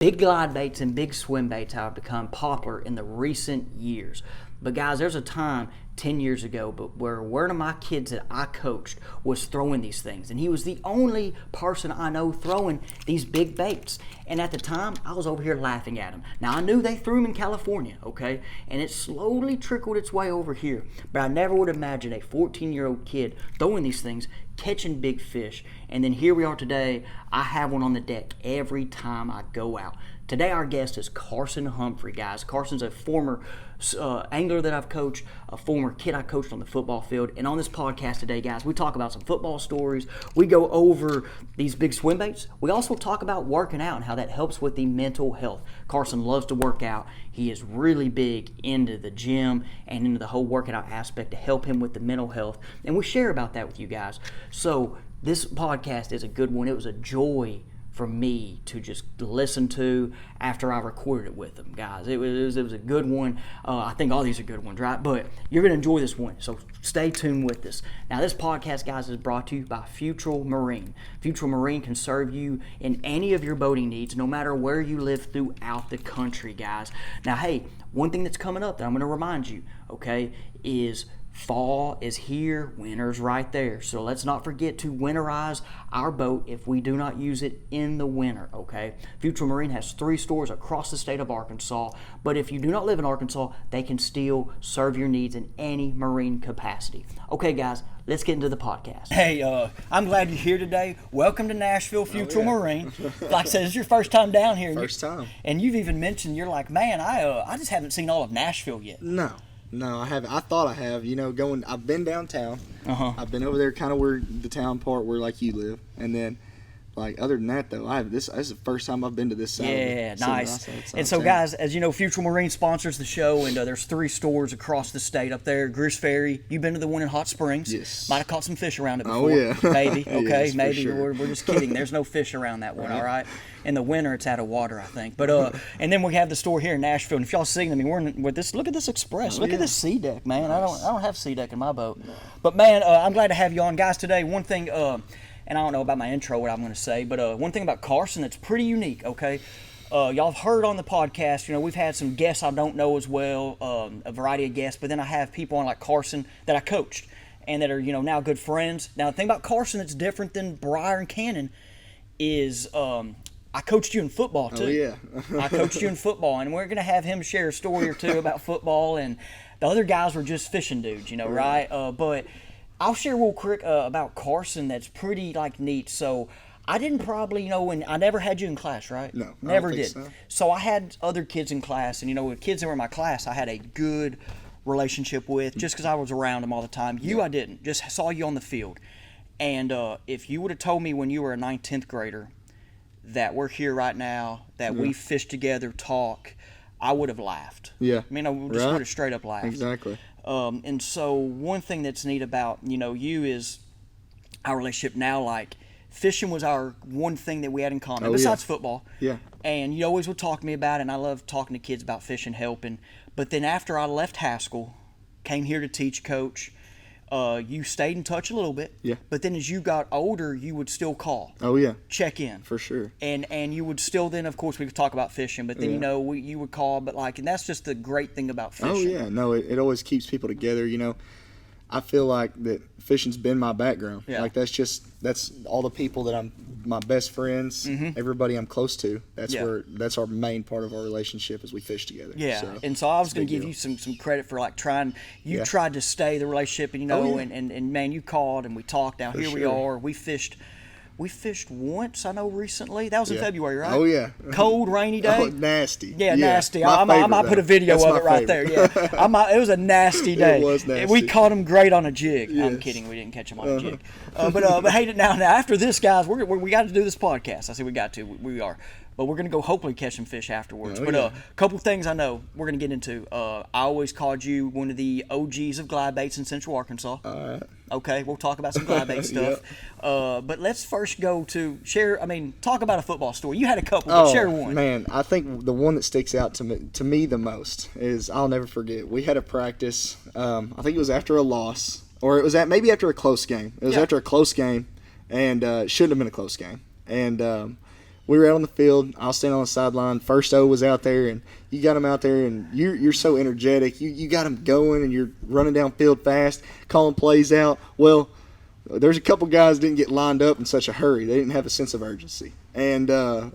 Big glide baits and big swim baits have become popular in the recent years. But guys, there's a time 10 years ago where one of my kids that I coached was throwing these things. And he was the only person I know throwing these big baits. And at the time, I was over here laughing at him. Now, I knew they threw them in California, okay? And it slowly trickled its way over here. But I never would imagine a 14-year-old kid throwing these things, catching big fish. And then here we are today. I have one on the deck every time I go out. Today our guest is Carson Humphrey, guys. Carson's a former angler that I've coached, a former kid I coached on the football field. And on this podcast today, guys, we talk about some football stories. We go over these big swim baits. We also talk about working out and how that helps with the mental health. Carson loves to work out. He is really big into the gym and into the whole working out aspect to help him with the mental health. And we share about that with you guys. So this podcast is a good one. It was a joy for me to just listen to after I recorded it with them, guys. It was a good one. I think all these are good ones, right? But you're going to enjoy this one, so stay tuned with us. Now, this podcast, guys, is brought to you by Futrall Marine. Futrall Marine can serve you in any of your boating needs, no matter where you live throughout the country, guys. Now, hey, one thing that's coming up that I'm going to remind you, okay, is fall is here, winter's right there. So let's not forget to winterize our boat if we do not use it in the winter, okay? Futrall Marine has 3 stores across the state of Arkansas, but if you do not live in Arkansas, they can still serve your needs in any marine capacity. Okay, guys, let's get into the podcast. Hey, I'm glad you're here today. Welcome to Nashville, Futrall Marine. Like I said, it's your first time down here. First time. And you've even mentioned, you're like, man, I just haven't seen all of Nashville yet. No, I haven't. I thought I have. I've been downtown. I've been over there, kind of where the town part where like you live, and then like other than that though, this is the first time I've been to this side. Yeah, nice. And so guys, as you know, Futrall Marine sponsors the show, and there's 3 stores across the state up there. Greers Ferry. You've been to the one in Hot Springs. Yes. Might have caught some fish around it before. Oh yeah. Maybe. Okay. Yes, maybe. Sure. We're just kidding. There's no fish around that one. Right. All right. In the winter, it's out of water, I think. But and then we have the store here in Nashville. And if y'all see, I mean, we're with this. Look at this Express. Look at this Sea Deck, man. Nice. I don't have Sea Deck in my boat. No. But man, I'm glad to have you on, guys. Today, one thing, and I don't know about my intro, what I'm going to say, but one thing about Carson that's pretty unique. Okay, y'all have heard on the podcast. You know, we've had some guests I don't know as well, a variety of guests. But then I have people on like Carson that I coached and that are now good friends. Now, the thing about Carson that's different than Briar and Cannon is. I coached you in football, too. Oh, yeah. I coached you in football, and we're going to have him share a story or two about football, and the other guys were just fishing dudes, right? But I'll share real quick about Carson that's pretty, neat. So I didn't probably, and I never had you in class, right? No, never I don't did. think so. So I had other kids in class, and, with kids that were in my class, I had a good relationship with just because I was around them all the time. You, I didn't. Just saw you on the field. And if you would have told me when you were a 9th, 10th grader that we're here right now, that we fish together, talk, I would have laughed. Yeah. I mean, I just would have straight up laughed. Exactly. And so one thing that's neat about, you is our relationship now, fishing was our one thing that we had in common, besides football. Yeah. And you always would talk to me about it, and I love talking to kids about fishing, helping. But then after I left Haskell, came here to teach, coach, you stayed in touch a little bit. Yeah. But then as you got older, you would still call. Oh, yeah. Check in. For sure. And you would still then, of course, we could talk about fishing, but then, you would call, but and that's just the great thing about fishing. Oh, yeah. No, it always keeps people together, I feel like that fishing's been my background. Yeah. That's all the people that I'm, my best friends, everybody I'm close to. That's our main part of our relationship is we fish together. Yeah. And so I was going to give you some credit for trying. You tried to stay the relationship, and and man, you called and we talked. Now here we are. We fished once, I know, recently. That was in February, right? Oh, yeah. Cold, rainy day. Oh, nasty. Yeah, nasty. I might put a video of it right there. Yeah, it was a nasty day. It was nasty. We caught him great on a jig. Yes. I'm kidding. We didn't catch him on a jig. But hey, now after this, guys, we got to do this podcast. I say we got to. We are. But we're going to go hopefully catch some fish afterwards. A couple things I know we're going to get into. I always called you one of the OGs of glide baits in Central Arkansas. All right. Okay, we'll talk about some glide bait stuff. But let's first go to talk about a football story. You had a couple, but share one. Man, I think the one that sticks out to me the most is I'll never forget. We had a practice, I think it was after a loss, or it was maybe after a close game. It was after a close game, and it shouldn't have been a close game. And we were out on the field. I was standing on the sideline. First O was out there, and you got him out there, and you're so energetic. You got him going, and you're running downfield fast, calling plays out. Well, there's a couple guys didn't get lined up in such a hurry. They didn't have a sense of urgency. And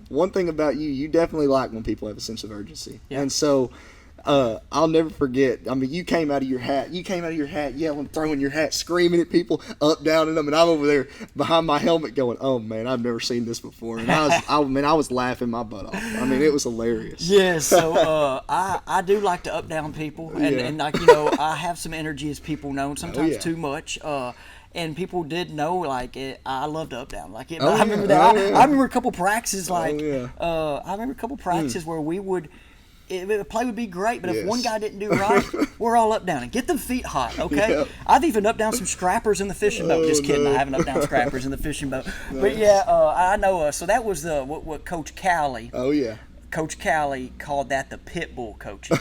one thing about you definitely like when people have a sense of urgency. Yeah. And so I'll never forget. I mean, you came out of your hat yelling, throwing your hat, screaming at people, up, down at them, and I'm over there behind my helmet going, "Oh man, I've never seen this before." And I was laughing my butt off. I mean, it was hilarious. Yeah. So I do like to up down people, and like I have some energy, as people know, and sometimes too much. And people did know, like, I love to up down. Like, I remember that. I remember a couple practices, like, where we would. The play would be great, but if one guy didn't do right, we're all up down and get them feet hot, okay? Yep. I've even up down some scrappers in the fishing boat. Just kidding, I haven't up down scrappers in the fishing boat. No. But I know. So that was what Coach Cowley. Oh yeah. Coach Cowley called that the pit bull coaching.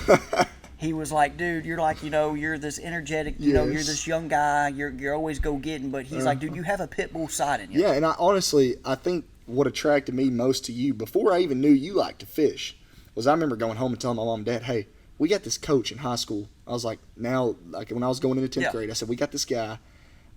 He was like, dude, you're like, you're this energetic, you're this young guy, you're always go getting, but he's like, dude, you have a pit bull side in you. Yeah, and I think what attracted me most to you before I even knew you liked to fish. Was I remember going home and telling my mom and dad, hey, we got this coach in high school. I was like, when I was going into 10th grade, I said, we got this guy.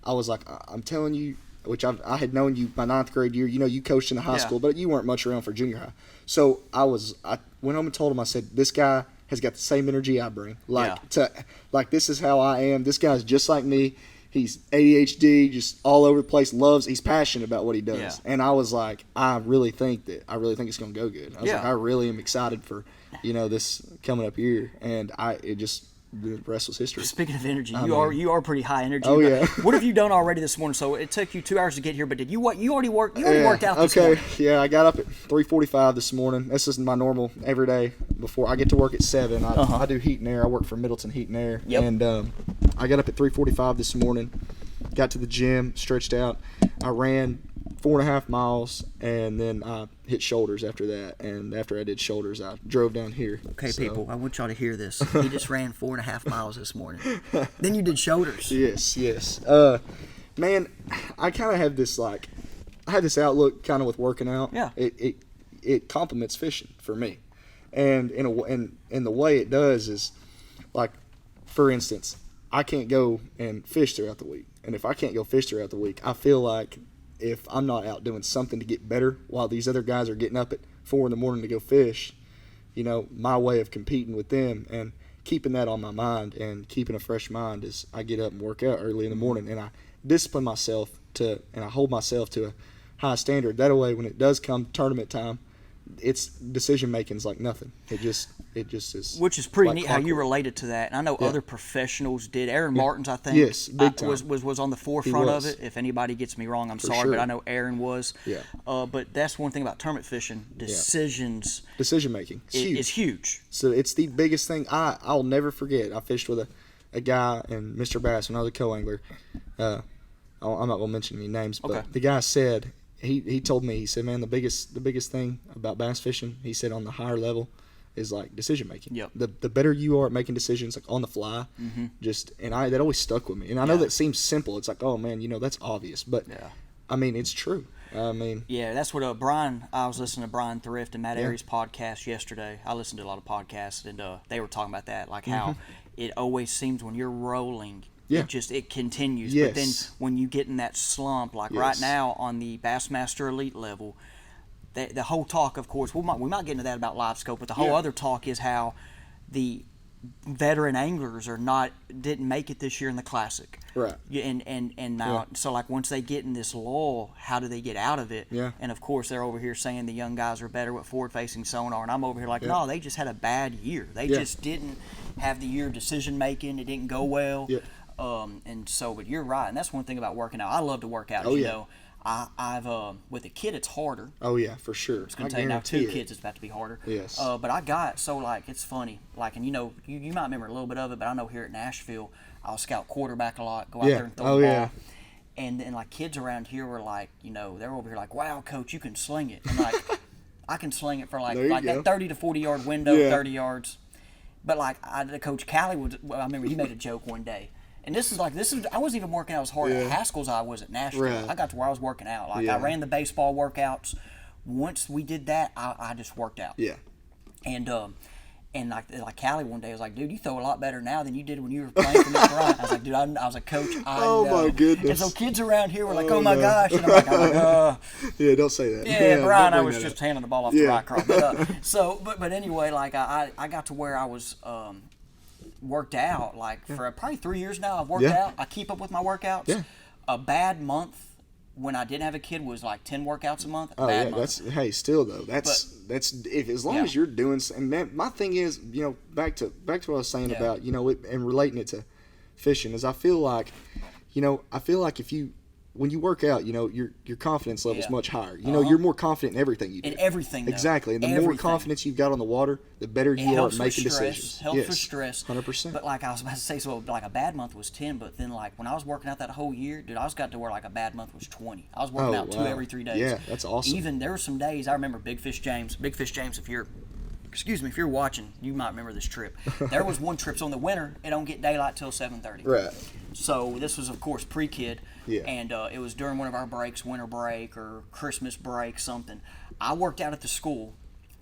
I was like, I'm telling you, which I had known you my 9th grade year. You coached in the high school, but you weren't much around for junior high. So I went home and told him, I said, this guy has got the same energy I bring. This is how I am. This guy's just like me. He's ADHD, just all over the place. He's passionate about what he does. Yeah. And I was like, I really think it's going to go good. I was like, I really am excited for, this coming up year. And the rest was history. Speaking of energy, you are pretty high energy. Oh yeah. What have you done already this morning? So it took you 2 hours to get here, but did you already worked out this morning? Okay. Yeah, I got up at 3:45 this morning. This is my normal every day. Before I get to work at 7, I do heat and air. I work for Middleton Heat and Air. Yep. And I got up at 3:45 this morning. Got to the gym, stretched out. I ran 4.5 miles, and then I hit shoulders after that. And after I did shoulders, I drove down here. Okay, people, I want y'all to hear this. He just ran 4.5 miles this morning. Then you did shoulders. Yes. Man, I kind of have this I had this outlook kind of with working out. Yeah. It complements fishing for me, and in the way it does is, like, for instance, I can't go and fish throughout the week, and if I can't go fish throughout the week, I feel like if I'm not out doing something to get better while these other guys are getting up at 4 a.m. to go fish, my way of competing with them and keeping that on my mind and keeping a fresh mind is I get up and work out early in the morning, and I discipline myself and I hold myself to a high standard. That way, when it does come tournament time, it's decision making is like nothing. It just is. Which is pretty neat how you related to that. And I know other professionals did. Aaron Martins, I think, yes, big time. was on the forefront of it. If anybody gets me wrong, I'm sorry, but I know Aaron was. Yeah. But that's one thing about tournament fishing: decision making is huge. So it's the biggest thing. I'll never forget. I fished with a guy and Mr. Bass when I was a co-angler. I'm not gonna mention any names, but the guy said. He told me, he said, man, the biggest thing about bass fishing, he said, on the higher level is like decision making. Yep. The better you are at making decisions like on the fly, that always stuck with me. And I know that seems simple. It's like, oh man, that's obvious, but I mean, it's true. That's what I was listening to Brian Thrift and Matt Aries' podcast yesterday. I listened to a lot of podcasts, and they were talking about that, like how it always seems when you're rolling. Yeah. It continues. Yes. But then when you get in that slump, like right now on the Bassmaster Elite level, the whole talk, of course, we might get into that about live scope, but the whole other talk is how the veteran anglers didn't make it this year in the Classic. Right. And now, so like once they get in this lull, how do they get out of it? Yeah. And of course they're over here saying the young guys are better with forward-facing sonar, and I'm over here like, no, they just had a bad year. They just didn't have the year of decision making. It didn't go well. Yeah. But you're right, and that's one thing about working out. I love to work out. I've with a kid it's harder. Oh yeah, for sure. I was gonna tell you now, 2 kids it's about to be harder. Yes. But it's funny. Like, and you might remember a little bit of it, but I know here at Nashville, I'll scout quarterback a lot, go out there and throw the ball. Yeah. And then like kids around here were like, they're over here like, wow, coach, you can sling it. And like, I can sling it for like that 30 to 40 yard window, 30 yards. But like Coach Cowley I remember he made a joke one day. And this is I wasn't even working out as hard at Haskell's I was at Nashville. Right. I got to where I was working out. Like I ran the baseball workouts once we did that, I just worked out. Yeah. And like Callie one day was like, dude, you throw a lot better now than you did when you were playing for Nick Bryant. I was like, dude, I was a coach. I Oh, know. my goodness. And so kids around here were like, oh my gosh. And I'm like, Yeah, don't say that. yeah, Brian, I don't was bring that just up. handing the ball off the right cross. But anyway, like I got to where I was worked out. Like for probably 3 years now, I've worked out. I keep up with my workouts. Yeah. A bad month when I didn't have a kid was like 10 workouts a month. Oh, Bad yeah, month. that's still though. That's if as long as you're doing. And man, my thing is, back to what I was saying about and relating it to fishing is I feel like if you when you work out, your confidence level is much higher. You're more confident in everything you do. In everything, though. Exactly. And the more confidence you've got on the water, the better you are at making decisions. Helps with stress. 100%. But like I was about to say, so like a bad month was 10, but then like when I was working out that whole year, dude, I was got to where like a bad month was 20. I was working out 2 every 3 days. Yeah, that's awesome. Even there were some days I remember Big Fish James, if you're watching, you might remember this trip. There was one trip, so in the winter, it don't get daylight till 7:30. Right. So this was, of course, pre-kid. Yeah. And it was during one of our breaks, winter break or Christmas break, something. I worked out at the school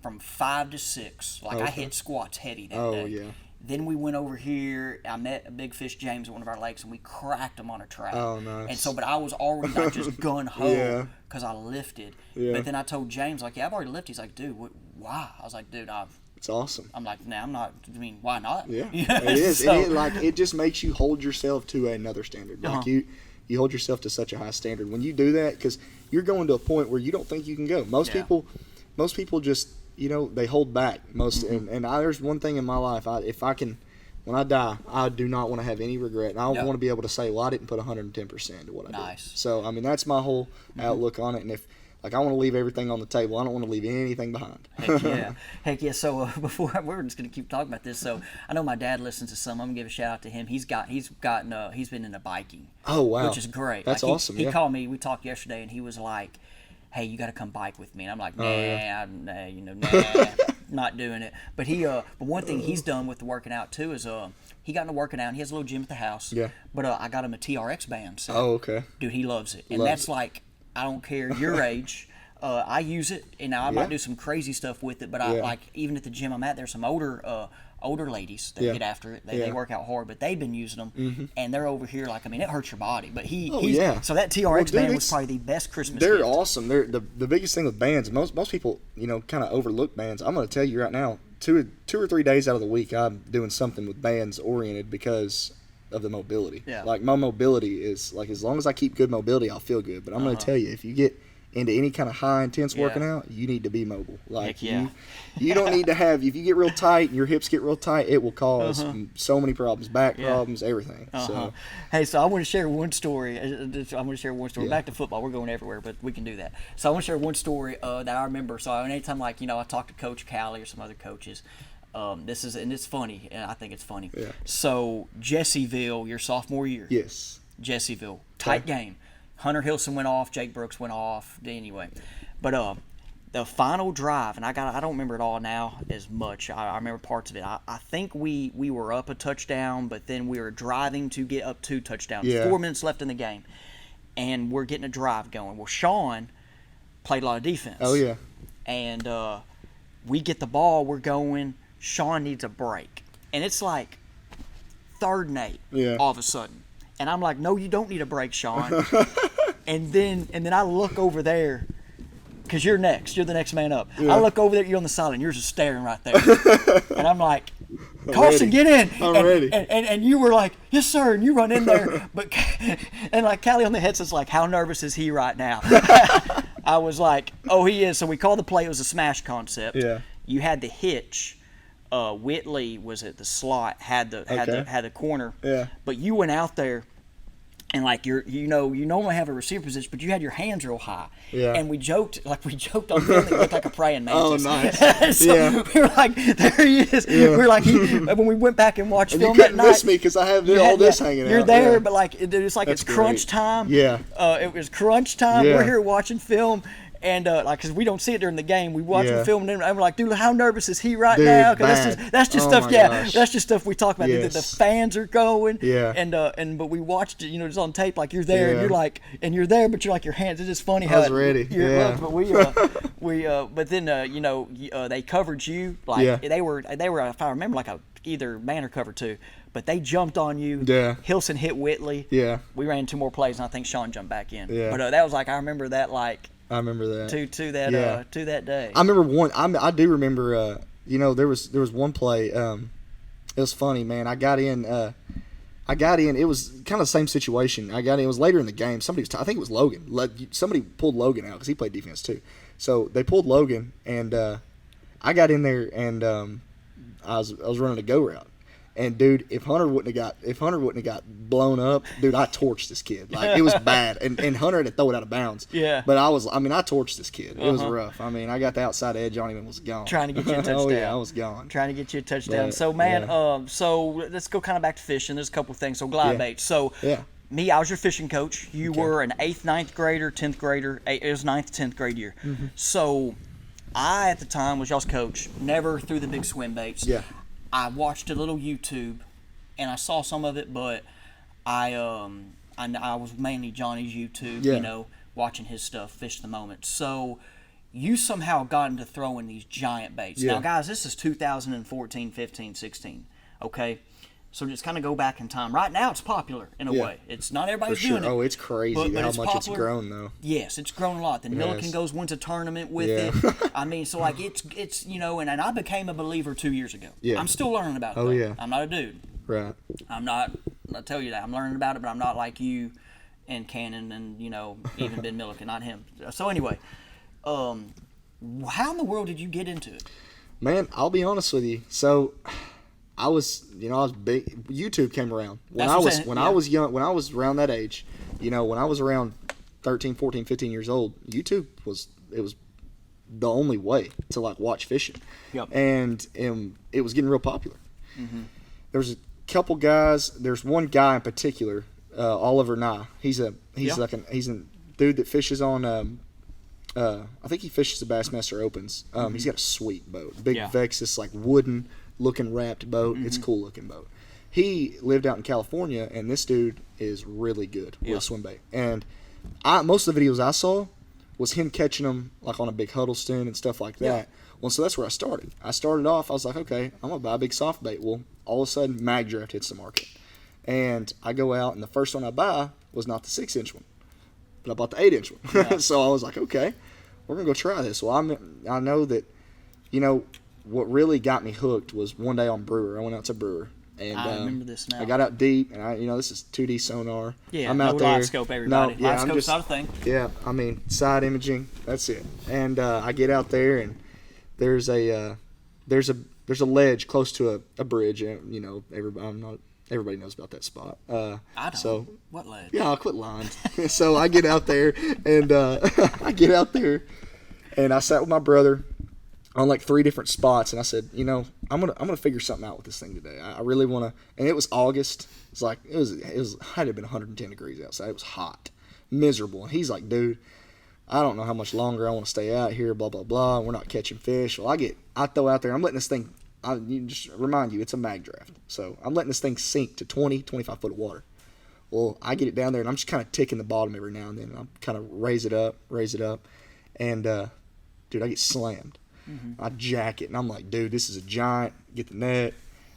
from 5 to 6. Like, I hit squats heady that day. Oh, yeah. Then we went over here. I met Big Fish James at one of our lakes, and we cracked him on a trap. Oh, nice. And so, but I was already like just gun-ho because I lifted. Yeah. But then I told James, like, yeah, I've already lifted. He's like, dude, why? I was like, dude, It's awesome. I'm like, nah, I'm not. I mean, why not? Yeah, it is. So, It just makes you hold yourself to another standard. Like you hold yourself to such a high standard when you do that, because you're going to a point where you don't think you can go. Most people just they hold back. There's one thing in my life. When I die, I do not want to have any regret. And I want to be able to say, well, I didn't put 110% into what I did. So I mean, that's my whole outlook on it. And if I want to leave everything on the table. I don't want to leave anything behind. Heck yeah. So before we're just gonna keep talking about this. So I know my dad listens to some. I'm gonna give a shout out to him. He's been into biking. Oh wow, which is great. That's awesome. He called me. We talked yesterday, and he was like, "Hey, you got to come bike with me." And I'm like, nah, not doing it. But but one thing he's done with the working out too is he got into working out. And he has a little gym at the house. Yeah. But I got him a TRX band. So, oh okay. Dude, he loves it, and that's like. I don't care your age. I use it, and now I might do some crazy stuff with it. But I like even at the gym I'm at, there's some older ladies that get after it. They work out hard, but they've been using them, and they're over here like it hurts your body. But so that TRX band was probably the best Christmas. They're gift. Awesome. They're the biggest thing with bands. Most people kind of overlook bands. I'm going to tell you right now, 2 or 3 days out of the week I'm doing something with bands oriented because of the mobility. Yeah. Like my mobility is like, as long as I keep good mobility, I'll feel good. But I'm going to tell you, if you get into any kind of high intense working out, you need to be mobile. Like you don't need to have, if you get real tight and your hips get real tight, it will cause so many problems, back problems, everything. So hey, so I want to share one story. Back to football. We're going everywhere, but we can do that. So I want to share one story that I remember. So anytime I talk to Coach Callie or some other coaches, it's funny, and I think it's funny. Yeah. So Jessieville, your sophomore year. Yes. Jessieville, tight game. Hunter Hilson went off, Jake Brooks went off. Anyway, but the final drive, and I don't remember it all now as much. I remember parts of it. I think we were up a touchdown, but then we were driving to get up 2 touchdowns. Yeah. 4 minutes left in the game, and we're getting a drive going. Well, Sean played a lot of defense. Oh yeah. And we get the ball, we're going. Sean needs a break, and it's like 3rd and 8 all of a sudden, and I'm like, no, you don't need a break, Sean. and then I look over there, because you're the next man up. I look over there, you're on the sideline, you're just staring right there. And I'm like, Carson, get in. I'm ready. And you were like, yes, sir, and you run in there. And like Callie on the headset's like, how nervous is he right now? I was like, oh, he is. So we called the play. It was a smash concept. Yeah. You had the hitch. Whitley was at the slot, had the corner. Yeah. But you went out there, and like you normally have a receiver position, but you had your hands real high. Yeah. And we joked on film that you looked like a praying mantis. Oh, nice. So we were like, there he is. Yeah. We were like, when we went back and watched and film you that couldn't night, miss me because I have all this hanging out. You're there, yeah. but like it's like That's it's crunch great. time. Yeah. It was crunch time. Yeah. We're here watching film. And like, cause we don't see it during the game, we watch Yeah. the film and we're like, dude, how nervous is he right Dude, now? 'Cause bad. that's just Oh stuff. my Yeah, gosh. that's just stuff we talk about. Yes. The fans are going. Yeah. And but we watched it, just on tape. Like you're there, and Yeah. you're like, and you're there, but you're like your hands. It's just funny how was ready. Yeah. But but then they covered you like Yeah. they were if I remember like either man or cover two, but they jumped on you. Yeah. Hilson hit Whitley. Yeah. We ran 2 more plays, and I think Sean jumped back in. Yeah. But that was like I remember that like. I remember that. To that Yeah. to that day. I remember one. I do remember. There was one play. It was funny, man. I got in. It was kind of the same situation. I got in. It was later in the game. I think it was Logan. Somebody pulled Logan out because he played defense too. So they pulled Logan, and I got in there, and I was running a go route. And dude, if Hunter wouldn't have got blown up, dude, I torched this kid. Like it was bad. And Hunter had to throw it out of bounds. Yeah. But I torched this kid. It was rough. I mean, I got the outside edge on him and was gone. Trying to get you a touchdown. Oh yeah, I was gone. Trying to get you a touchdown. But, So man, yeah. so let's go kind of back to fishing. There's a couple of things. So glide Yeah. bait. So Yeah. me, I was your fishing coach. You were an 8th, 9th grader, 10th grader. It was 9th, 10th grade year. Mm-hmm. So I at the time was y'all's coach. Never threw the big swim baits. Yeah. I watched a little YouTube, and I saw some of it, but I was mainly Johnny's YouTube, Yeah. watching his stuff, Fish the Moment. So you somehow got into throwing these giant baits. Yeah. Now, guys, this is 2014, 15, 16, okay? So just kind of go back in time. Right now, it's popular in a Yeah. way. It's not For everybody's sure. doing it. Oh, it's crazy but how it's much it's popular. grown though. Yes, it's grown a lot. Then Milliken Yes. goes wins a tournament with Yeah. it. I mean, so like it's and I became a believer 2 years ago. Yeah. I'm still learning about it. Oh, though. yeah. I'm not a dude. Right. I'm not. I'll tell you that. I'm learning about it, but I'm not like you and Cannon and even Ben Milliken, not him. So anyway, how in the world did you get into it? Man, I'll be honest with you. So I was big. YouTube came around when That's I what I'm was saying, when yeah. I was young. When I was around that age, when I was around 13, 14, 15 years old, YouTube was the only way to like watch fishing. Yep. And it was getting real popular. Mm-hmm. There was a couple guys. There's one guy in particular, Oliver Nye. He's a dude that fishes on. I think he fishes the Bassmaster Opens. He's got a sweet boat, big Yeah. Vexus, like wooden looking wrapped boat. Mm-hmm. It's a cool looking boat. He lived out in California, and this dude is really good Yeah. with swim bait. And most of the videos I saw was him catching them like on a big Huddleston and stuff like that. Yeah. Well, so that's where I started. I started off, I was like, okay, I'm going to buy a big soft bait. Well, all of a sudden, Mag Draft hits the market. And I go out, and the first one I buy was not the 6-inch one, but I bought the 8-inch one. Yeah. So I was like, okay, we're going to go try this. Well, I know that, what really got me hooked was one day on Brewer. I went out to Brewer. And, I remember this now. I got out deep, and this is 2D sonar. Yeah, I'm no out there. live scope, everybody. No, yeah, live I'm scope's just, not a thing. yeah, I mean, side imaging, that's it. And I get out there, and there's a ledge close to a bridge, and everybody knows about that spot. I don't. So What ledge? yeah, I'll quit lying. So I get out there, and and I sat with my brother on like 3 different spots, and I said, I'm gonna figure something out with this thing today. I really want to. And it was August. It's like it was had to have been 110 degrees outside. It was hot, miserable. And he's like, dude, I don't know how much longer I want to stay out here. Blah blah blah. We're not catching fish. Well, I throw out there. I'm letting this thing. Just remind you, it's a Mag Draft. So I'm letting this thing sink to 20, 25 foot of water. Well, I get it down there, and I'm just kind of ticking the bottom every now and then. And I kind of raise it up, and dude, I get slammed. Mm-hmm. I jack it, and I'm like, dude, this is a giant. Get the net,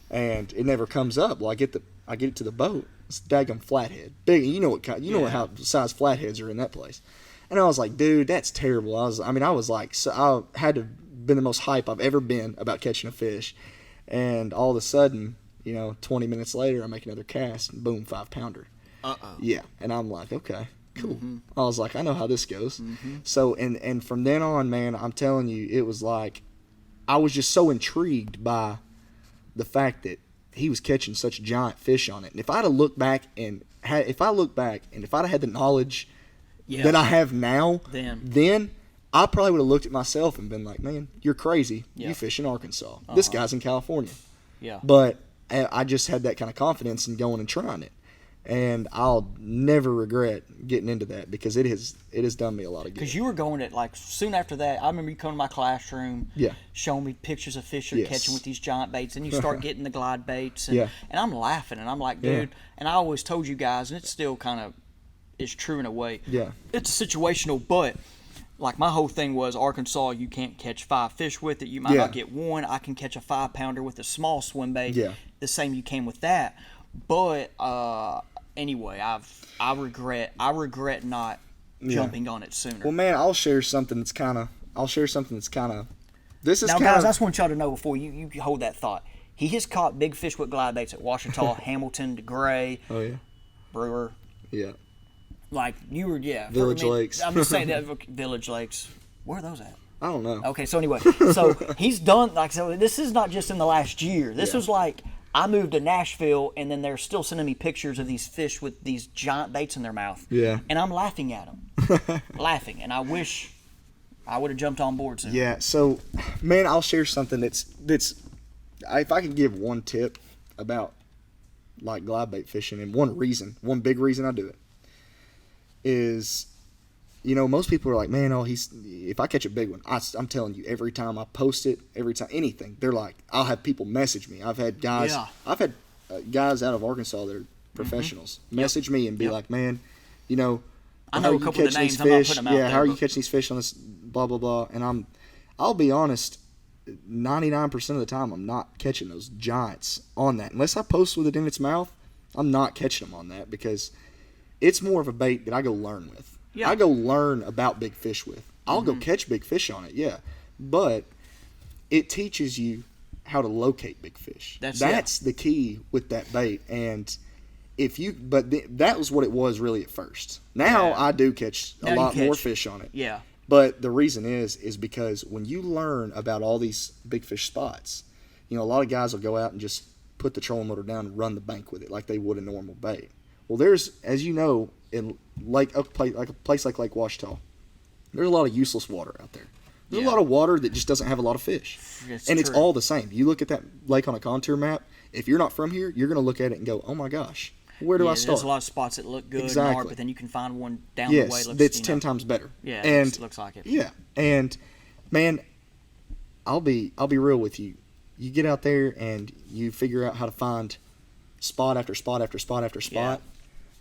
and it never comes up. Well, I get it to the boat. It's a daggum flathead, big. You know how size flatheads are in that place. And I was like, dude, that's terrible. I had to have been the most hype I've ever been about catching a fish, and all of a sudden, 20 minutes later, I make another cast, and boom, 5-pounder. Yeah, and I'm like, okay, cool. Mm-hmm. I was like, I know how this goes. Mm-hmm. So, and from then on, man, I'm telling you, it was like, I was just so intrigued by the fact that he was catching such giant fish on it. And if I'd have looked back and if I'd have had the knowledge that I have now, then I probably would have looked at myself and been like, man, you're crazy. Yeah. You fish in Arkansas. Uh-huh. This guy's in California. Yeah. But I just had that kind of confidence in going and trying it. And I'll never regret getting into that because it has done me a lot of good. Because you were going at, like, soon after that, I remember you coming to my classroom, Yeah. showing me pictures of fish you're Yes. catching with these giant baits, and you start getting the glide baits, and, Yeah. and I'm laughing, and I'm like, Yeah. dude, and I always told you guys, and it still kind of is true in a way. Yeah. It's situational, but, like, my whole thing was Arkansas, you can't catch 5 fish with it. You might Yeah. not get one. I can catch a 5-pounder with a small swim bait. Yeah. The same you can with that. But, anyway, I regret not jumping on it sooner. Well, man, I'll share something that's kind of. This is Now, kind guys, I of. just want y'all to know before you hold that thought. He has caught big fish with glide baits at Washita, Hamilton, DeGray, Oh yeah. Brewer. Yeah. Like, you were, yeah. Village Lakes. I'm just saying that. Village Lakes. Where are those at? I don't know. Okay, so anyway, so he's done, like, so this is not just in the last year. This Yeah. was like, I moved to Nashville, and then they're still sending me pictures of these fish with these giant baits in their mouth. Yeah. And I'm laughing at them. Laughing. And I wish I would have jumped on board soon. Yeah. So, man, I'll share something that's. If I could give one tip about like glide bait fishing, and one big reason I do it is, most people are like, man, if I catch a big one, I'm telling you, every time I post it, every time anything, they're like, I'll have people message me. I've had guys, guys out of Arkansas that are professionals message me and be like, man, I know how a you couple of catch the names. these I'm not fish? putting them out Yeah, there, how are you but- catching these fish on this blah blah blah? And I'll be honest, 99% of the time I'm not catching those giants on that unless I post with it in its mouth. I'm not catching them on that because it's more of a bait that I go learn with. Yeah. I go learn about big fish with. I'll go catch big fish on it, yeah, but it teaches you how to locate big fish. That's the key with that bait. And that was what it was really at first. Now Yeah. I do catch Now a you lot more catch- fish on it. Yeah. But the reason is because when you learn about all these big fish spots, a lot of guys will go out and just put the trolling motor down and run the bank with it like they would a normal bait. Well, there's, as you know, in a place like Lake Washita, there's a lot of useless water out there. There's a lot of water that just doesn't have a lot of fish. It's true. all the same. You look at that lake on a contour map, if you're not from here, you're going to look at it and go, oh my gosh, where do I start? There's a lot of spots that look good Exactly. and hard, but then you can find one down the way. Yes, Looks, that's 10 times better. Yeah, and looks like it. Yeah, and man, I'll be real with you. You get out there and you figure out how to find spot after spot after spot after spot.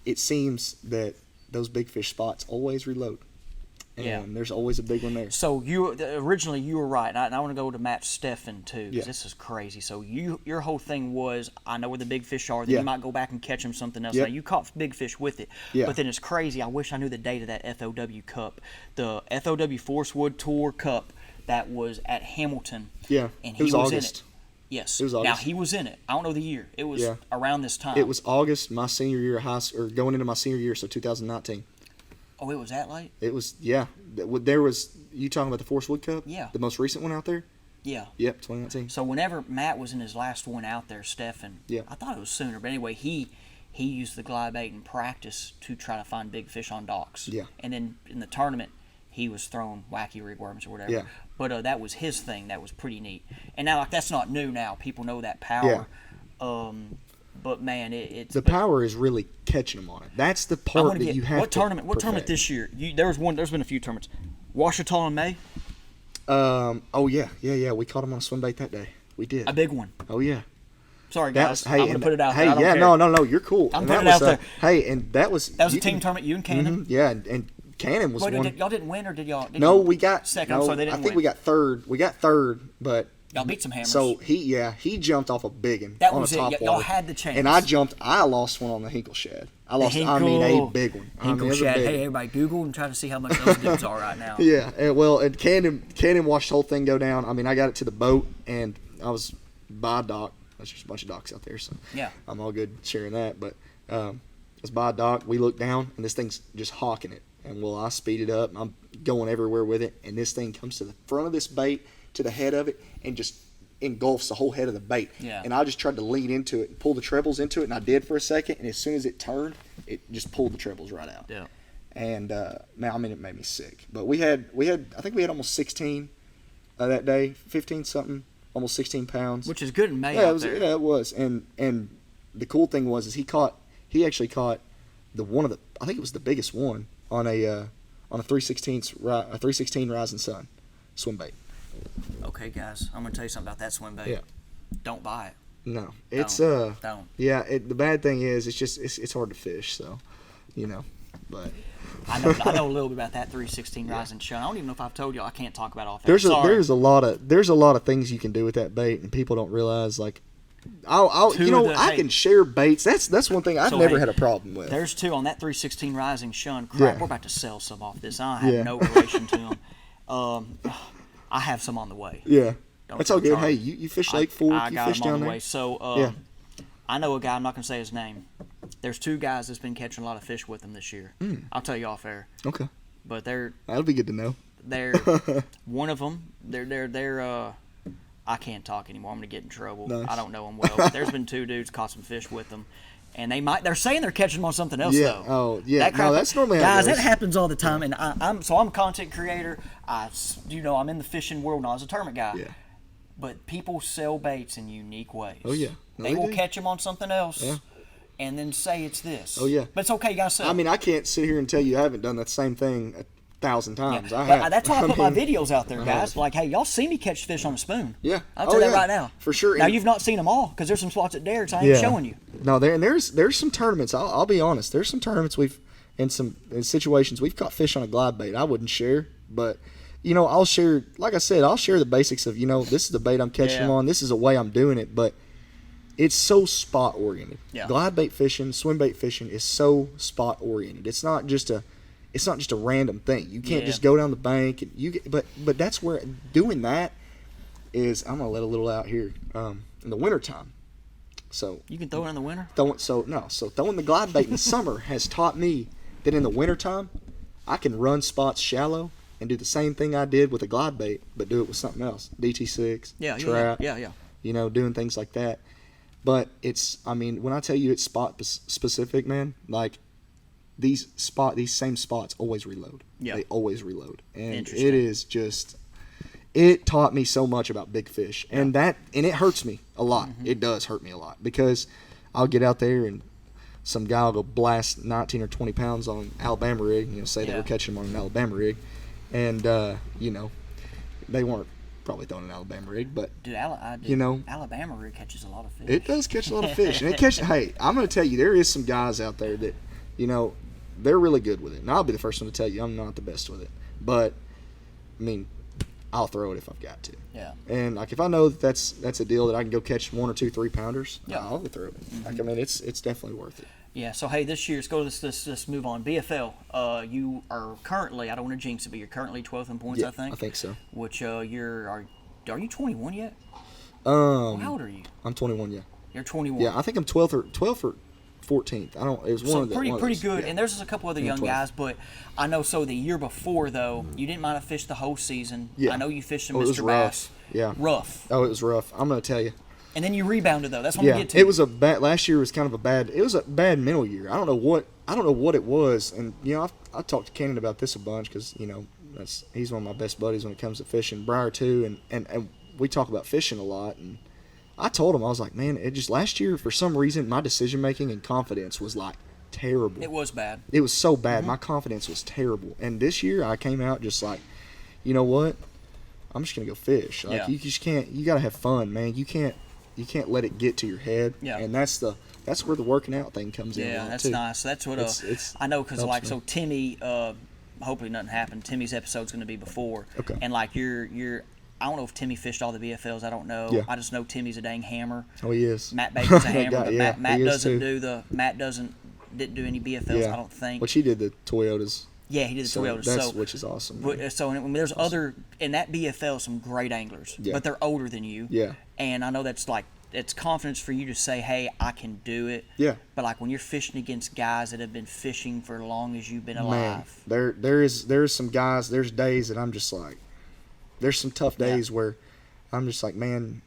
It seems that those big fish spots always reload, and there's always a big one there. So originally you were right, and I want to go to Matt Steffen too, because Yeah. this is crazy. So your whole thing was, I know where the big fish are. Then Yeah. you might go back and catch them something else. Yep. Now you caught big fish with it, Yeah. but then it's crazy. I wish I knew the date of that FOW Cup, the FOW Forest Wood Tour Cup that was at Hamilton. Yeah, and it he was was in August. it. Yes. It was Now August. he was in it. I don't know the year. It was Yeah. around this time. It was August, my senior year of high school, or going into my senior year, so 2019. Oh, it was that late? It was, yeah. There was, you talking about the Forest Wood Cup? Yeah. The most recent one out there? Yeah. Yep, 2019. So whenever Matt was in his last one out there, Steffen, Yeah. I thought it was sooner, but anyway, he used the glide bait in practice to try to find big fish on docks. Yeah. And then in the tournament, he was throwing wacky rig worms or whatever. Yeah. But that was his thing. That was pretty neat. And now, like, that's not new now. People know that power. But man, it's The power is really catching them on it. That's the I part want that to you get have what to tournament? What tournament perfect. this year? There's been a few tournaments. Washita in May, Oh yeah. We caught him on a swim bait that day. We did. a big one. Oh yeah. Sorry That guys, was, hey, I'm gonna and- put it out hey, there. I don't yeah, care. no, you're cool. I'm And putting that it was, out there. Hey, and that was That was a you team can- tournament. You and Cannon. Yeah, and Cannon was Wait, one. y'all didn't win, or did y'all? No, we got second. No, I'm sorry, they didn't I think win. we got third. We got third, but Y'all beat some hammers. so he jumped off a big one That on was a it. top Y'all water. had the chance. And I lost one on the Hinkle Shad. I lost. I mean, a big one. I mean, it Hinkle was a Shad. big Hey, one. everybody, Google and try to see how much those dudes are right now. Yeah, and Cannon watched the whole thing go down. I mean, I got it to the boat, and I was by a dock. There's just a bunch of docks out there, so Yeah. I'm all good sharing that. But I was by a dock. We looked down, and this thing's just hawking it. And I speed it up. I'm going everywhere with it, and this thing comes to the front of this bait, to the head of it, and just engulfs the whole head of the bait. Yeah. And I just tried to lean into it and pull the trebles into it, and I did for a second. And as soon as it turned, it just pulled the trebles right out. Yeah. And man, I mean, it made me sick. But we had I think we had almost 16 that day, 15 something, almost 16 pounds. Which is good in May yeah, out there. it was. And the cool thing was is he caught He actually caught I think it was the biggest one on a 316 Rising Sun swim bait. Okay, guys, I'm gonna tell you something about that swim bait. Yeah. Don't buy it. No, it's Don't. yeah. The bad thing is it's hard to fish. So, but I know a little bit about that 316 Rising Sun. I don't even know if I've told you. I can't talk about it off. there's a lot of things you can do with that bait, and people don't realize. Like, I can share baits. That's one thing I've never had a problem with. There's two on that 316 Rising Sun. Crap, we're about to sell some off this. I have no relation to them. I have some on the way. Yeah. That's all good. Hey, you fish Lake Fork. I got you fish them on down the there. way. So, I know a guy. I'm not going to say his name. There's two guys that's been catching a lot of fish with him this year. I'll tell you off air. Okay. But that'll be good to know. They're one of them. They're I can't talk anymore. I'm going to get in trouble. Nice. I don't know them well. But there's been two dudes caught some fish with them. And they're saying they're catching them on something else though. Oh, yeah. No, that's normally how it guys. goes. That happens all the time. And I'm a content creator. I'm in the fishing world. And I was a tournament guy. Yeah. But people sell baits in unique ways. Oh, yeah. No, they will do. catch them on something else. Yeah. And then say it's this. Oh, yeah. But it's okay, you gotta sell. I mean, I can't sit here and tell you I haven't done that same thing 1,000 times. I But have. that's why I put my mean, videos out there, guys. Like, hey, y'all see me catch fish on a spoon. Yeah. I'll tell you that yeah. right now. For sure. Now, And- you've not seen them all because there's some spots at Derek's I ain't showing you. No, there's some tournaments. I'll be honest. There's some tournaments in situations we've caught fish on a glide bait. I wouldn't share, but I'll share. Like I said, I'll share the basics of this is the bait I'm catching them on. This is the way I'm doing it, but it's so spot oriented. Yeah. Glide bait fishing, swim bait fishing is so spot oriented. It's not just a random thing. You can't just go down the bank and but that's where doing that is. I'm gonna let a little out here in the wintertime. So You can throw it in the winter? throwing the glide bait in the summer has taught me that in the wintertime I can run spots shallow and do the same thing I did with a glide bait, but do it with something else. DT6, trap, doing things like that. But when I tell you it's spot specific, man, like these same spots always reload. Yeah. They always reload. And Interesting. it is just, it taught me so much about big fish. And it hurts me a lot. Mm-hmm. It does hurt me a lot because I'll get out there and some guy will go blast 19 or 20 pounds on Alabama rig, say they were catching them on an Alabama rig. And, they weren't probably throwing an Alabama rig, but Dude, Alabama rig catches a lot of fish. it does catch a lot of fish. And hey, I'm going to tell you, there is some guys out there that, they're really good with it. And I'll be the first one to tell you I'm not the best with it. But, I'll throw it if I've got to. Yeah. And, if I know that that's a deal that I can go catch 1 or 2 3-pounders, Yeah. I'll go throw it. Mm-hmm. It's definitely worth it. Yeah, so hey, this year, let's move on. BFL, you are currently, I don't want to jinx it, but you're currently 12th in points, Yeah, I think. I think so. Which are you 21 yet? How old are you? I'm 21, yeah. You're 21. Yeah, I think I'm 12th or 14th. It was one of the pretty one of those. good. Yeah. And there's a couple other young 12. guys, but I know. So the year before, though, you didn't mind to fish the whole season. Yeah. I know you fished some it Mr. was Bass. rough. Yeah. Rough. Oh, it was rough. I'm gonna tell you. And then you rebounded though. That's what I'm Yeah, gonna get to. it was a bad. Last year was kind of a bad. It was a bad mental year. I don't know what it was. And I talked to Cannon about this a bunch because he's one of my best buddies when it comes to fishing. Briar too, and we talk about fishing a lot. And I told him, I was like, man, it just last year for some reason my decision making and confidence was like terrible. It was bad. It was so bad. My confidence was terrible. And this year I came out just like, you know what? I'm just gonna go fish. Like you just can't. You gotta have fun, man. You can't let it get to your head. Yeah. And that's where the working out thing comes in. Yeah, that's too. nice. That's what It's I know because helps me. so Timmy. Hopefully nothing happened. Timmy's episode's going to be before. Okay. And you're. I don't know if Timmy fished all the BFLs. I don't know. Yeah. I just know Timmy's a dang hammer. Oh, he is. Matt Bacon's a hammer. guy, But yeah, Matt he is doesn't too. didn't do any BFLs. Yeah. I don't think. Which he did the Toyotas. Yeah, he did the So Toyota. which is awesome. But, there's other in that BFL some great anglers, Yeah. but they're older than you. Yeah. And I know that's it's confidence for you to say, hey, I can do it. Yeah. But when you're fishing against guys that have been fishing for as long as you've been Man, alive. there's some guys. There's days that I'm just like, there's some tough days where I'm just like, man,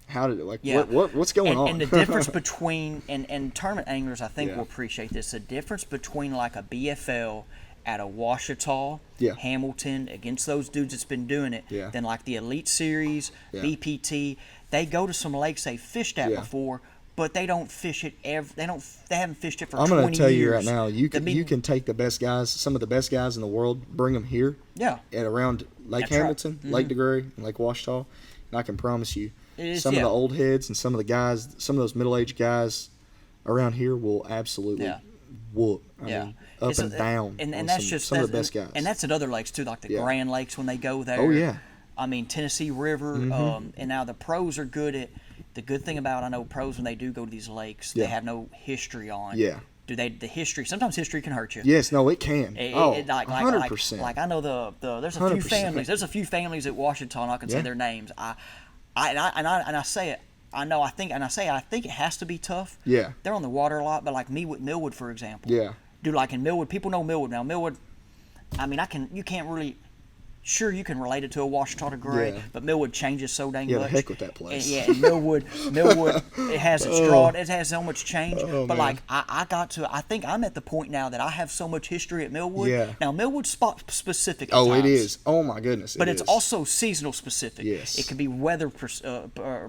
how did it what's going on? And the difference between and tournament anglers, I think Yeah. will appreciate this. The difference between a BFL at a Ouachita, Yeah. Hamilton against those dudes that's been doing it, Yeah. than the Elite Series, Yeah. BPT. They go to some lakes they fished at Yeah. before, but they don't fish it they haven't fished it for 20 I'm years. going to tell you right now, you can take the best guys, some of the best guys in the world, bring them here. Yeah. At around Lake That's Hamilton, right. Lake DeGray, and Lake Washita, and I can promise you, Some of the old heads and some of the guys, some of those middle-aged guys around here will absolutely whoop. I mean, up and down. And that's just some of the best guys. And that's at other lakes too, like the Grand Lakes when they go there. Oh yeah. I mean, Tennessee River, and now the pros are good at. The good thing about I know pros when they do go to these lakes, they have no history on. Yeah. Do they? The history sometimes history can hurt you. Yes, no, it can. Like 100%. Like I know there's a few 100%. families. There's a few families at Washington. I can say their names. I say it. I think it has to be tough. Yeah. They're on the water a lot, but like me with Millwood, for example. Yeah. Dude, like in Millwood, people know Millwood now. Millwood, I mean, you can't really. Sure, you can relate it to a Washita DeGray, but Millwood changes so dang much. Yeah, the heck with that place. And Millwood, it has its draw. It has so much change. But man. like, I think I'm at the point now that I have so much history at Millwood. Yeah. Now, Millwood's spot specific at Oh, times, it is. Oh my goodness. but it it's is. also seasonal specific. Yes. It can be weather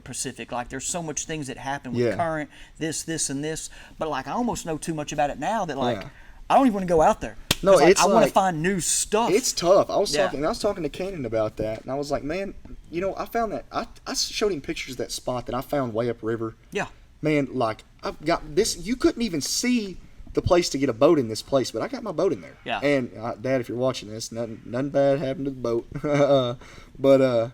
specific. Like, there's so much things that happen with current, this, and this. But like, I almost know too much about it now that like, I don't even want to go out there. No, 'Cause, like, it's I want to like- find new stuff. It's tough. I was Yeah. talking to Cannon about that, and I was like, man, I found that I showed him pictures of that spot that I found way upriver. Yeah. Man, like I've got this. You couldn't even see the place to get a boat in this place, but I got my boat in there. Yeah. And Dad, if you're watching this, nothing bad happened to the boat. But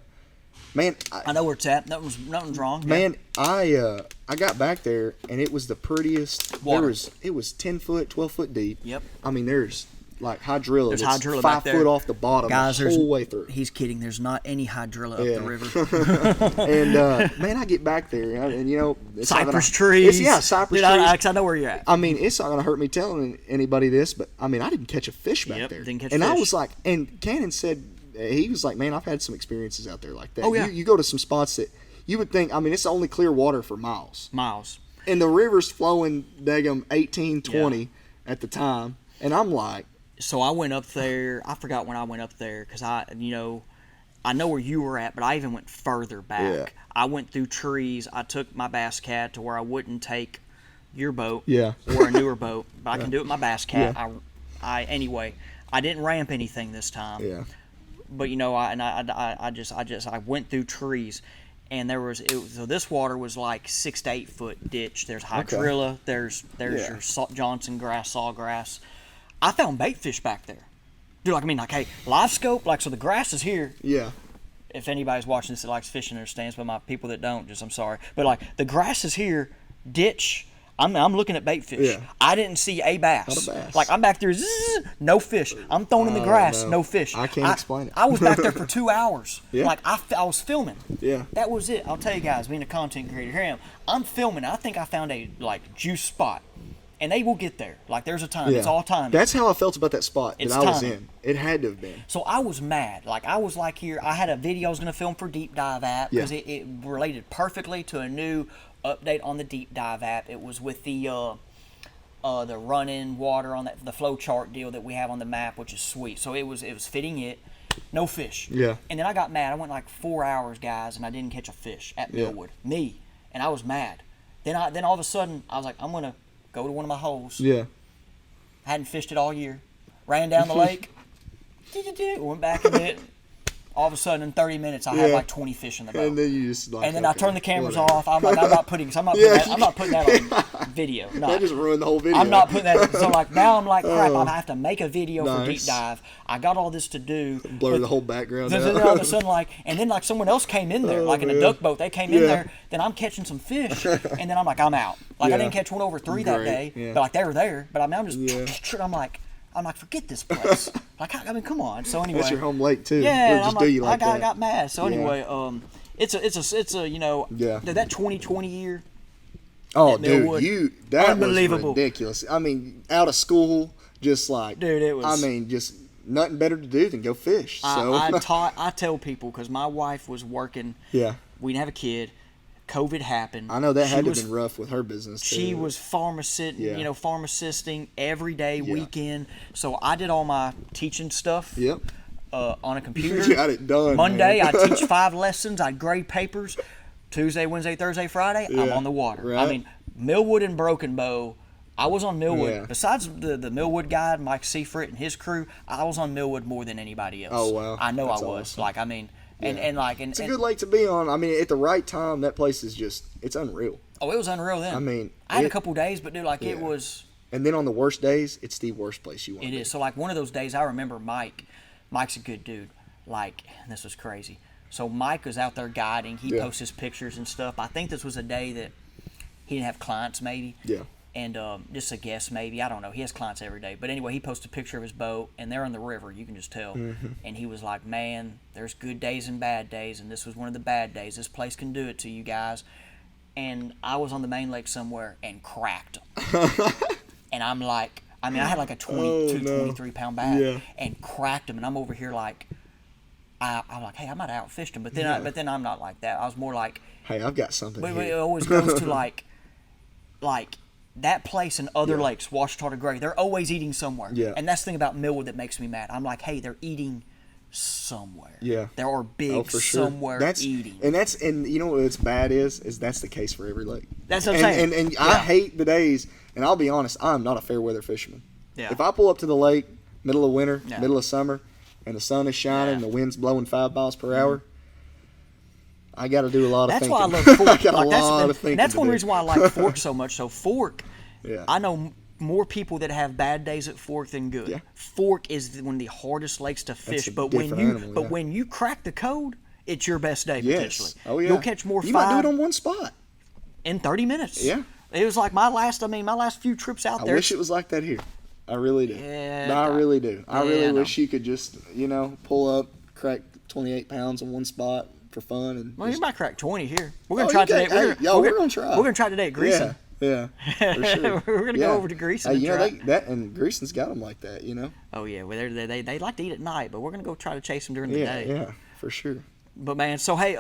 man, I know where it's at. Nothing's wrong. man, I got back there and it was the prettiest Water. It was 10 foot, 12 foot deep. Yep. I mean, there's like hydrilla. There's that's hydrilla 5 back there. foot off the bottom, Guys, the whole way through. He's kidding. There's not any hydrilla up Yeah. the river. And man, I get back there, and it's not Cypress gonna, trees. Cypress Dude, trees. 'cause I know where you're at. I mean, it's not gonna hurt me telling anybody this, but I mean, I didn't catch a fish back Yep, there. didn't catch and I fish. was like, and Cannon said he was like, man, I've had some experiences out there like that. Oh, yeah. You go to some spots that you would think. I mean, it's only clear water for miles, Miles. and the river's flowing, daggum 18, 20 at the time, and I'm like, So I went up there. I forgot when I went up there because I know where you were at, but I even went further back. Yeah. I went through trees. I took my Bass Cat to where I wouldn't take your boat Yeah. or a newer boat, but I can do it with my Bass Cat. Yeah. Anyway, I didn't ramp anything this time. yeah, But I went through trees, and so this water was like 6 to 8 foot ditch. There's hydrilla. There's your Johnson grass, sawgrass. I found bait fish back there, dude. Like hey, live scope. Like, so the grass is here. yeah, If anybody's watching this that likes fishing understands, but my people that don't, I'm sorry. But like, the grass is here, ditch. I'm looking at bait fish. Yeah. I didn't see a bass. Not a bass. Like, I'm back there, no fish. I'm throwing in the grass, no fish. I can't explain it. I was back there for 2 hours. Yeah. Like, I was filming. Yeah. That was it. I'll tell you guys, being a content creator, here I am. I'm filming. I think I found a juice spot, and they will get there. Like, there's a time. yeah. It's all time. That's how I felt about that spot It's that I was timing. in. It had to have been. So I was mad. Like, I was like here. I had a video I was going to film for Deep Dive app because Yeah. it related perfectly to a new update on the Deep Dive app. It was with the run-in water on the flow chart deal that we have on the map, which is sweet. So it was fitting it. No fish. Yeah. And then I got mad. I went like 4 hours, guys, and I didn't catch a fish at Yeah. Millwood. Me. And I was mad. Then all of a sudden, I was like, I'm going to go to one of my holes. Yeah. Hadn't fished it all year. Ran down the lake. Went back in it. All of a sudden, in 30 minutes, I had Yeah. like 20 fish in the boat. And then you just like. And then I okay, turned the cameras whatever. off. I'm like, I'm not putting that on video. No. That just ruined the whole video. I'm not putting that. So like now I'm like, crap. Oh. I have to make a video for Deep Nice. Dive. I got all this to do. Blur but the whole background then out. all of a sudden, and then someone else came in there, Oh, like in a man. duck boat. They came in Yeah. there. Then I'm catching some fish, and then I'm like, I'm out. Like I Yeah. didn't catch one over 3 that Great, day, yeah. but like they were there. But I'm just, Yeah. I'm like, forget this place. Like I mean, come on. So anyway, That's your home lake too. yeah, It'll and just I'm do like, you like I that. got mad. So Yeah. anyway, it's a Yeah. that 2020 year. Oh, at dude, Millwood. that Unbelievable. was ridiculous. I mean, out of school, just like, Dude, it was- I mean, just nothing better to do than go fish. So I tell people because my wife was working. yeah, We didn't have a kid. COVID happened. I know that She had to was- have been rough with her business. She too. was pharmacist, Yeah. pharmacisting every day, Yeah. weekend. So I did all my teaching stuff. Yep. On a computer. You got it done. Monday, man. I teach 5 lessons. I grade papers. Tuesday, Wednesday, Thursday, Friday, I'm Yeah, on the water. I right. mean, Millwood and Broken Bow. I was on Millwood. Yeah. Besides the Millwood guy, Mike Seifert and his crew, I was on Millwood more than anybody else. Oh, wow. I know That's I was. awesome. Like, I mean, and It's a good lake to be on. I mean, at the right time, that place is just, it's unreal. oh, it was unreal then. I mean, I had a couple days, but dude, like it Yeah. was. And then on the worst days, it's the worst place you want It to be. is. So like one of those days, I remember Mike. Mike's a good dude. Like, this was crazy. So Mike was out there guiding. He Yeah. posts his pictures and stuff. I think this was a day that he didn't have clients, maybe. Yeah. And just a guess, maybe. I don't know. He has clients every day. But anyway, he posted a picture of his boat, and they're on the river. You can just tell. Mm-hmm. And he was like, man, there's good days and bad days, and this was one of the bad days. This place can do it to you guys. And I was on the main lake somewhere and cracked him. And I'm like, I mean, I had like a 22, 23-pound bag Yeah. and cracked him. And I'm over here like, I'm like, hey, I might have outfished him. But then, but then I'm not like that. I was more like, Hey, I've got something but it here. always goes to like that place and other lakes, Ouachita to Gray, they're always eating somewhere. Yeah. And that's the thing about Millwood that makes me mad. I'm like, hey, they're eating somewhere. Yeah. There are big Oh, for sure. somewhere eating. And you know what's bad is that's the case for every lake. That's what I'm saying. And I Yeah. hate the days, and I'll be honest, I'm not a fair weather fisherman. Yeah. If I pull up to the lake, middle of winter, Yeah. middle of summer, and the sun is shining Yeah. and the wind's blowing 5 miles per hour, I got to do a lot of That's thinking. why I love Fork. I got Like, a lot of thinking. and that's to one do. reason why I like Fork so much. So Fork, Yeah. I know more people that have bad days at Fork than good. Yeah. Fork is one of the hardest lakes to fish, a but when different you animal, yeah. when you crack the code, it's your best day potentially. Yes. Oh yeah. You'll catch more You might do five it on one spot. in 30 minutes. Yeah. It was like my last few trips out I there. wish it was like that here. I really do. Yeah, No, I really do. I yeah, really I know. wish you could just, pull up, crack 28 pounds in one spot for fun. And Well, you just- might crack 20 here. We're gonna Oh, try you today. can- hey, we're gonna try. We're gonna try today at Greason. Yeah, for sure. We're gonna go over to Greason Hey, and you know, try. and Greason's got them like that, Oh yeah, well, they like to eat at night, but we're gonna go try to chase them during the Yeah, day. yeah, for sure. But man, so hey,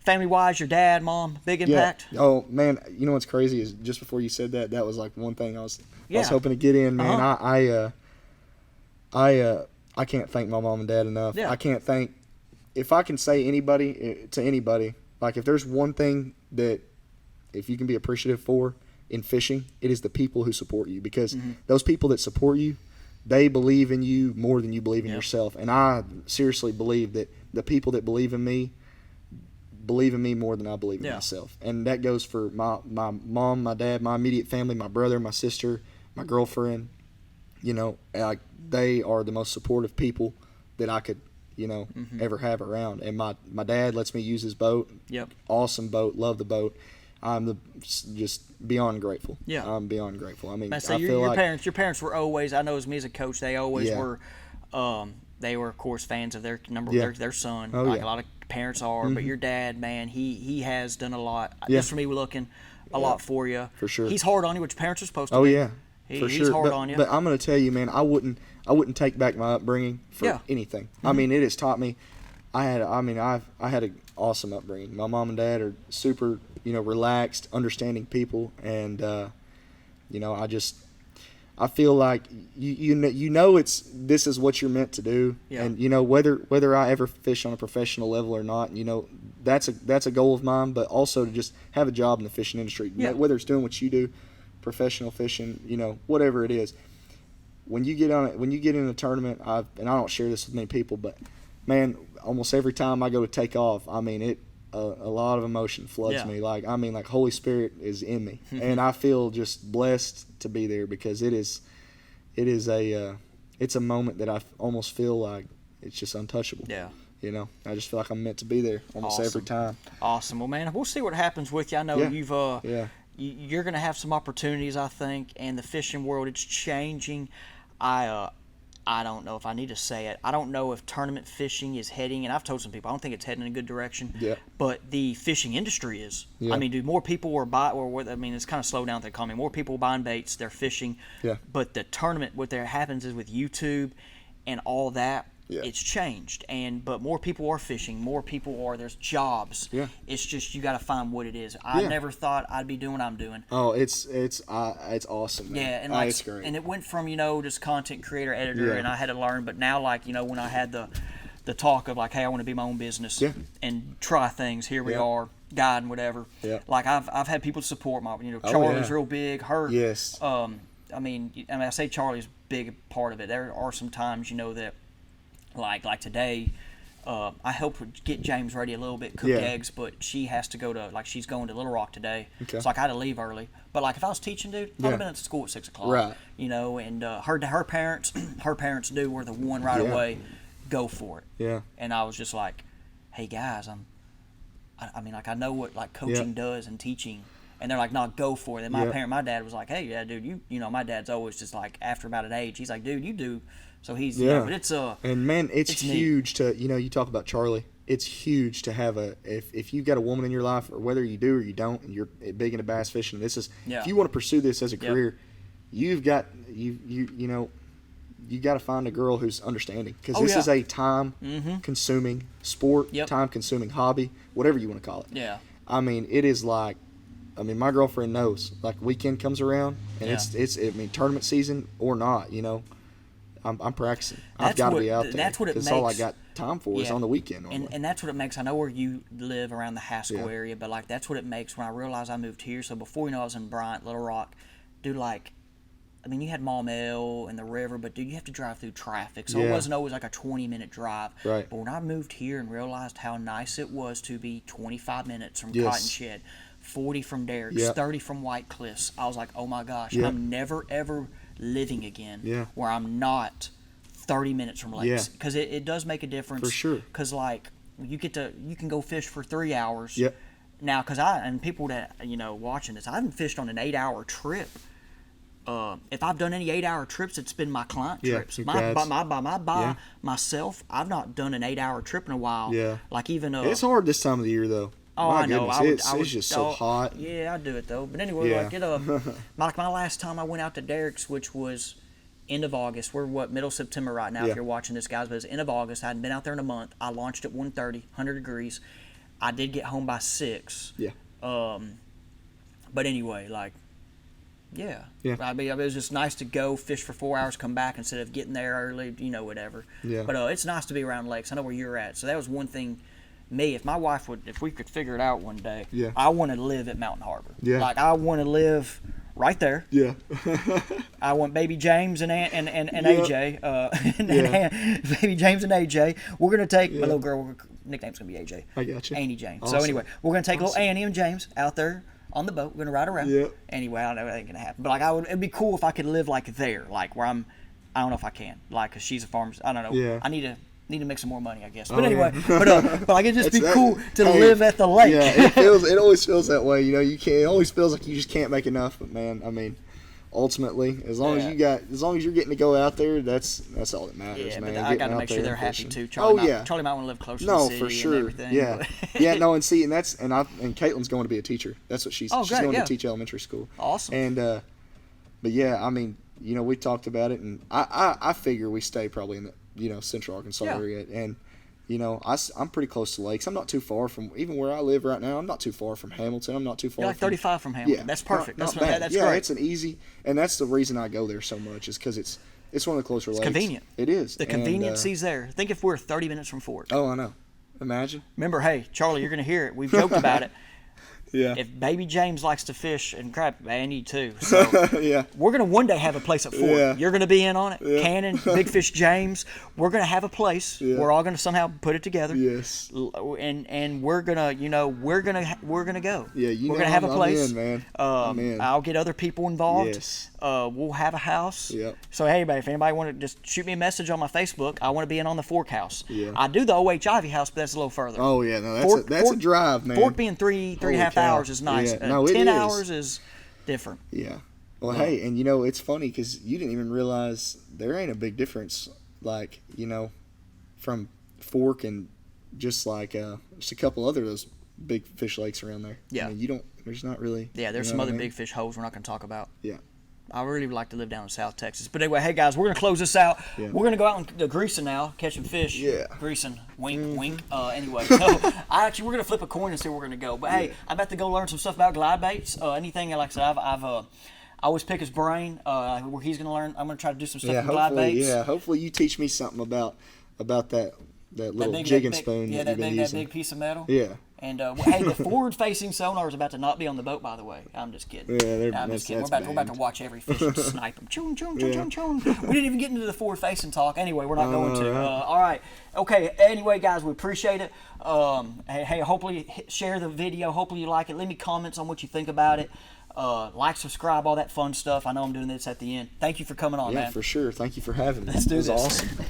family wise, your dad, mom, big impact. Yeah. Oh man, you know what's crazy is just before you said that, that was like one thing I was Yeah. hoping to get in, man. Uh-huh. I can't thank my mom and dad enough. Yeah. I can't thank, if I can say to anybody, like if there's one thing that if you can be appreciative for in fishing, it is the people who support you, because those people that support you, they believe in you more than you believe in Yep. yourself. And I seriously believe that the people that believe in me more than I believe in Yeah. myself. And that goes for my mom, my dad, my immediate family, my brother, my sister, my girlfriend. Like they are the most supportive people that I could, ever have around. And my dad lets me use his boat. Yep. Awesome boat. Love the boat. I'm just beyond grateful. Yeah. I'm beyond grateful. I mean, Man, so I feel your like parents were always. I know as me as a coach, they always Yeah. were. They were of course fans of their Yeah. their son, Oh, like yeah. a lot of parents are. But your dad, man, he has done a lot. Yeah. Just for me, we're looking a lot for you. For sure. He's hard on you, which parents are supposed to. Oh be. yeah, for He's sure. hard but, on you. But I'm gonna tell you, man, I wouldn't take back my upbringing for Yeah. anything. I mean, it has taught me. I had an awesome upbringing. My mom and dad are super, relaxed, understanding people, and I feel like this is what you're meant to do, Yeah. and whether I ever fish on a professional level or not, that's a goal of mine. But also to just have a job in the fishing industry, Yeah. whether it's doing what you do, professional fishing, whatever it is. When you get in a tournament, and I don't share this with many people, but man, almost every time I go to take off, I mean a lot of emotion floods Yeah. me. Like Holy Spirit is in me, and I feel just blessed to be there, because it's a moment that I almost feel like it's just untouchable. Yeah. I just feel like I'm meant to be there almost every time. Awesome. Well, man, we'll see what happens with you. I know Yeah. you've Yeah. you're going to have some opportunities, I think, and the fishing world, it's changing. I don't know if I need to say it. I don't know if tournament fishing is heading, and I've told some people I don't think it's heading in a good direction. Yeah. But the fishing industry is. Yeah. I mean, do more people are it's kind of slowed down with the economy. More people buying baits, they're fishing. Yeah. But the tournament, what there happens is with YouTube and all that, Yeah. it's changed. But more people are fishing. More people are. There's jobs. Yeah. It's just you got to find what it is. I Yeah. never thought I'd be doing what I'm doing. Oh, it's awesome, man. Yeah, and it's great. and it went from just content creator, editor, Yeah. and I had to learn. But now, when I had the talk of like, hey, I want to be my own business Yeah. and try things. Here we Yeah. are. guide and whatever. Yeah. Like I've had people support my, Oh, Charlie's yeah. real big. Her, Yes. I mean, I say Charlie's big part of it. There are some times, that, like today, I helped get James ready a little bit, cook Yeah. eggs, but she has to go to, she's going to Little Rock today. Okay. So I had to leave early. But if I was teaching, dude, I'd Yeah. have been at school at 6 o'clock. Right. And her parents, her parents were the one right Yeah. away, go for it. Yeah. And I was just like, hey guys, I know what coaching Yeah. does and teaching. And they're like, no, go for it. And Yeah. my dad was like, hey, yeah, dude, my dad's always just after about an age, he's like, dude, you do. So he's, Yeah. but it's And man, it's it's neat. huge to, you talk about Charlie. It's huge to have if you've got a woman in your life, or whether you do or you don't, and you're big into bass fishing. Yeah. If you want to pursue this as a Yep. career, you've got you got to find a girl who's understanding, because Oh, this yeah. is a time consuming sport, Yep. time consuming hobby, whatever you want to call it. yeah. I mean, it is my girlfriend knows. Weekend comes around, and Yeah. it's tournament season or not, I'm practicing. I've That's got to what- be out there. that's what it That's all I makes- got time for is Yeah. on the weekend normally. And that's what it makes. I know where you live around the Haskell Yeah. area, but that's what it makes when I realized I moved here. So before I was in Bryant, Little Rock, dude, you had Maumelle and the river, but dude, you have to drive through traffic. So it Yeah. wasn't always a 20-minute drive. Right. But when I moved here and realized how nice it was to be 25 minutes from Yes. Cotton Shed, 40 from Derrick's, Yeah. 30 from White Cliffs, I was like, oh my gosh, Yeah. I'm never ever living again Yeah. where I'm not 30 minutes from lakes, Yeah. because it does make a difference. For sure. Because you can go fish for 3 hours. Yep. Now, because people that watching this, I haven't fished on an 8-hour trip. If I've done any 8-hour trips, it's been my client Yeah, trips. congrats. Yeah. Myself, I've not done an 8-hour trip in a while. Yeah. Even It's hard this time of the year, though. Oh, My I know. goodness, I would, it's just so hot. Yeah, I do it though. But anyway, Yeah. my last time I went out to Derrick's, which was end of August. We're middle September right now. Yeah. If you're watching this, guys, but it's end of August. I hadn't been out there in a month. I launched at 1:30, 100 degrees. I did get home by 6. Yeah. But anyway, yeah. Yeah. I mean, it was just nice to go fish for 4 hours, come back instead of getting there early, whatever. Yeah. But it's nice to be around lakes. I know where you're at. So that was one thing. If we could figure it out one day, Yeah. I want to live at Mountain Harbor. Yeah. I want to live right there. Yeah. I want baby James and Yeah. AJ. Yeah. Baby James and AJ. We're gonna take my Yeah. little girl. Nickname's gonna be AJ. I got you. Annie James. So Awesome. anyway, we're gonna take little Awesome. Annie and James out there on the boat. We're gonna ride around. Yeah. Anyway, I don't know if that ain't gonna happen, but it'd be cool if I could live there, where I'm. I don't know if I can, cause she's a farmer. I don't know. Yeah. I need to make some more money, I guess. Oh, But anyway, yeah. but it'd just be It's that- cool to hey, live at the lake. Yeah, it always feels that way. It always feels like you just can't make enough. But man, ultimately, as long as you're getting to go out there, that's all that matters, Yeah, man. but I Getting got to out make sure there they're and happy fishing. too. Charlie yeah. Charlie might want to live closer to the No, city for sure. and everything. Yeah, but- yeah. No, and see, and Caitlin's going to be a teacher. That's what she's Oh, she's great, going yeah. to teach elementary school. Awesome. And but yeah, we talked about it, and I figure we stay probably in the Central Arkansas Yeah. area, and I'm pretty close to lakes. I'm not too far from even where I live right now. I'm not too far from Hamilton. I'm not too far. You're like from, 35 from Hamilton. Yeah, That's perfect. Not that's bad. that's yeah, great. it's an easy, and that's the reason I go there so much is because it's one of the closer lakes. Convenient. It is. The And, conveniency's there. Think if we're 30 minutes from Fort. Oh, I know. Imagine. Remember, hey, Charlie, you're going to hear it. We've joked about it. Yeah. If baby James likes to fish and crap, I need too. So Yeah. we're going to one day have a place at Fort. Yeah. You're going to be in on it. Yeah. Cannon, Big Fish James. We're going to have a place. Yeah. We're all going to somehow put it together. Yes. And we're gonna we're gonna go. Yeah, we're gonna have a I'm place. in, man. I'm in. I'll get other people involved. Yes. We'll have a house. Yep. So hey, if anybody want to just shoot me a message on my Facebook, I want to be in on the Fork House. Yeah. I do the OH Ivy House, but that's a little further. Oh yeah, no, Fort- that's Fort- a drive, man. Fort being three and a Holy half cow. hours is nice. Yeah. No, it 10 is. hours is different. Yeah. Well, hey, and it's funny because you didn't even realize there ain't a big difference, from Fork and just a couple other of those big fish lakes around there. Yeah. There's not really. Yeah, there's you some know other what I mean? big fish holes we're not going to talk about. Yeah. I really would like to live down in South Texas. But anyway, hey guys, we're going to close this out. Yeah. We're going to go out and greasing now, catching fish. Yeah. Greasing. Wink, wink. Anyway, so we're going to flip a coin and see where we're going to go. But hey, Yeah. I'm about to go learn some stuff about glide baits. Anything, like I said, I always pick his brain where he's going to learn. I'm going to try to do some stuff Yeah. with glide baits. Hopefully you teach me something about that little That jigging big, spoon yeah, that you've been that using. big piece of metal. Yeah. And hey, the forward-facing sonar is about to not be on the boat, by the way. I'm just kidding. Yeah, I'm just kidding. that's We're about to watch every fish and snipe them. Choom, choom, choom, choom, choom. We didn't even get into the forward-facing talk. Anyway, we're not going to. All right. Okay. Anyway, guys, we appreciate it. Hey, hopefully share the video. Hopefully you like it. Leave me comments on what you think about it. Like, subscribe, all that fun stuff. I know I'm doing this at the end. Thank you for coming on, man. Yeah, for sure. Thank you for having me. Let's do It was this. awesome.